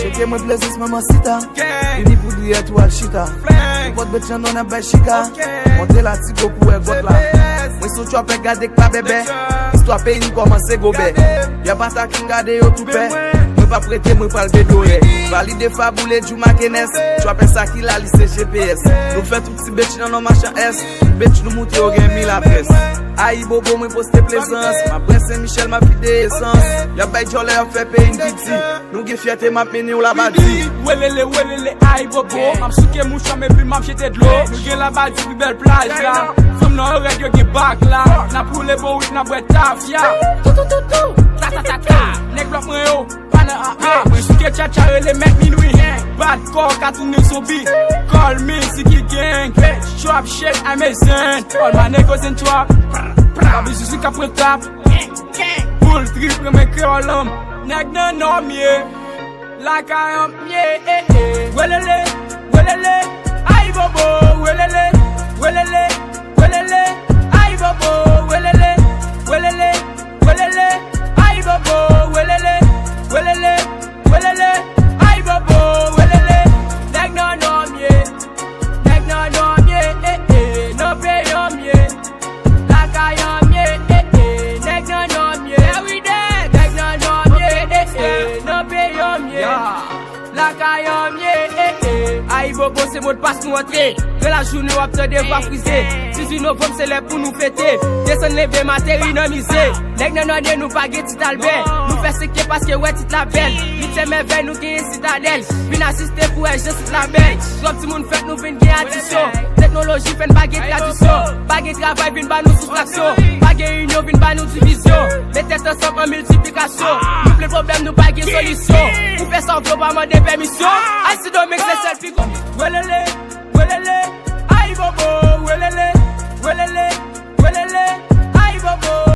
Cheke mwen plezis maman sita Ini pou diye tou al chita Pot bet jan non abay chika Monte la tigo pou e got la Mwen sou chwape gade kwa bebe Istwa pe yin komanse gobe Ya bata kin gade yo toupe Mwen pa prete mwen pal bedore Valide faboule djou makenes Chwape sa ki la lise GPS Nou fe tout si beti nan nou machan S Beti nou mouti yo gen mi la pres Ayi bobo mwen poste plezans Ma pren Saint-Michel ma fi de essence Ya bay jole yo fe pe yin biti Nou ge fiyate ma peni ou la badi Welele, ayi bobo Mam souke mou chame pi mam chete dlo Nou gen la badi pi bel plaj la Fem nan oreg yo gen bak la Na pou le bo wik na bwe taf ya Ta Nek blok mwen yo Pane Mwen souke chacha le mek minwi Bad core ka tourne son beat Call me Ziki gang Chop shake amazing All my niggas in trap Kabi sisi ka pre tap Bull trip me kreolom Nek nan nom ye Like I am Welele Ayi bobo Welele Ayi bobo Welele Ayi bobo Welele Ayi bobo Welele Nek nan nom ye No pay yom ye Like I am Nek nan nom ye Every day Nek nan nom ye No pay yom ye Like I am Ayi bobo se mot pas nou entre De la journée wap te deva frise 18 novembre c'est lè pou nou fete Desen leve materi nan mise Nek nan anye nou page tit albe Nou fè seke paske wè tit la bel Lite me ven nou genye citadel Vin asiste pou e jesit la bel Drop ti moun fèt nou vin genye atisyon Teknoloji fèn bagye tradisyon Bagye travay vin ba nou soustraksyon Bagye union vin ba nou divisyon Mette ensemble en multiplikasyon Nou ple problem nou bagye solisyon Ou fè san vlo pa man de permisyon Ay si do mek se selfie kon Welele Ayi bobo Welele Ayi bobo